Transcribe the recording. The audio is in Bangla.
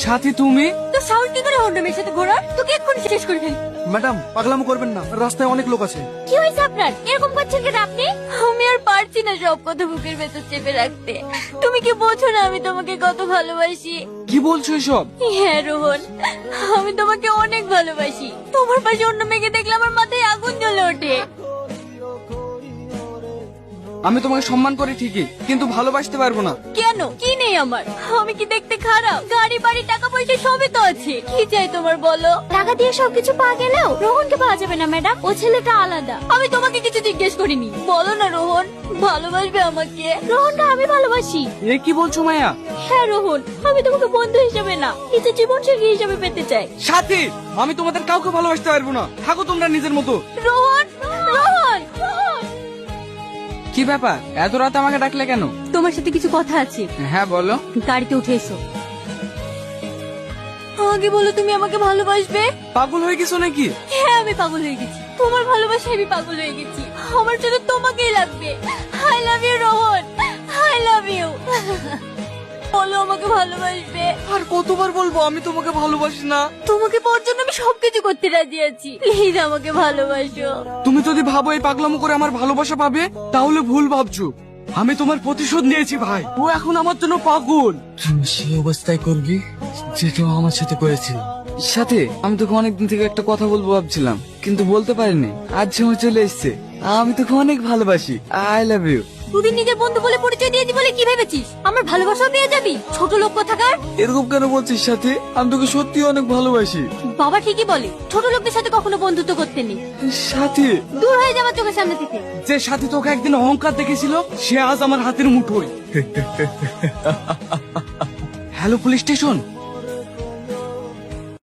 সাথী তুমি? তো সাহস কি করে অন্য মেয়ের সাথে ঘোরার? তোকে এক্ষুনি শেষ করে ফেলি। ম্যাডাম পাগলামো করবেন না, রাস্তায় অনেক লোক আছে। কি হয়েছে আপনার? এরকম করছেন কেন আপনি? আমি আর পারছি না সব কথা বুকের ভেতর চেপে রাখতে। তুমি কি বোঝো না আমি তোমাকে কত ভালোবাসি? কি বলছো এসব? হ্যাঁ রোহন, আমি তোমাকে অনেক ভালোবাসি। তোমার পাশে অন্য মেয়েকে দেখলে আমার মাথায় আগুন জ্বলে ওঠে। আমি তোমাকে সম্মান করি ঠিকই, কিন্তু ভালোবাসতে পারবো না। কেন? কি নেই আমার? আমি কি দেখতে খারাপ? গাড়ি বাড়ি টাকা পয়সা সবই তো আছে। কি চাই তোমার বলো? টাকা দিয়ে সবকিছু পাওয়া গেলেও রোহনকে পাওয়া যাবে না ম্যাডাম, ও ছেলেটা আলাদা। আমি তোমাকে কিছু জিজ্ঞেস করিনি, বলো না রোহন ভালোবাসবে আমাকে? রোহনকে আমি ভালোবাসি। এ কি বলছো মায়া? হ্যাঁ রোহন, আমি তোমাকে বন্ধু হিসেবে না, কিছু জীবন সঙ্গী হিসেবে পেতে চাই। সাথী, আমি তোমাদের কাউকে ভালোবাসতে পারবো না। থাকো তোমরা নিজের মতো। রোহন, রোহন, রোহন। কি ব্যাপার, এত রাতে আমাকে ডাকলে কেন? তোমার সাথে কিছু কথা আছে। হ্যাঁ বলো। গাড়িতে উঠে এসো। আগে বলো তুমি আমাকে ভালোবাসবে? পাগল হয়ে গেছো নাকি? হ্যাঁ আমি পাগল হয়ে গেছি, তোমার ভালোবাসায় আমি পাগল হয়ে গেছি। আমার শুধু তোমাকেই লাগবে। I love you Rohan, I love you. বলো আমাকে ভালোবাসবে? আর কতবার বলবো আমি তোমাকে ভালোবাসি না? তোমাকে পাওয়ার জন্য আমি সবকিছু করতে রাজি আছি, প্লিজ আমাকে ভালোবাসো। তুমি যদি ভাবো এই পাগলামো করে আমার ভালোবাসা পাবে, তাহলে ভুল ভাবছো। আমি তোমার প্রতিশোধ নিয়েছি ভাই। ও এখন আমার জন্য পাগল। তুমি সে অবস্থায় করবি যেটা আমার সাথে করেছিল। সাথে আমি তোকে অনেকদিন থেকে একটা কথা বলবো ভাবছিলাম, কিন্তু বলতে পারিনি। আজ সময় চলে এসছে। আমি তোকে অনেক ভালোবাসি। I love you. দুদিন নিজের বন্ধু বলে পরিচয় দিয়েছি বলে কি ভেবেছিস আমার ভালোবাসা পেয়ে যাবি? ছোট লোক কোথাকার। এরকম কেন বলছিস সাথে? আমি তোকে সত্যি অনেক ভালোবাসি। বাবা ঠিকই বলে, ছোট লোকদের সাথে কখনো বন্ধুত্ব করতে নেই। সাথে দূর হয়ে যাওয়ার চোখের সামনে থেকে। যে সাথে তোকে একদিন অহংকার দেখেছিল, সে আজ আমার হাতের মুঠোয়। Hello police station.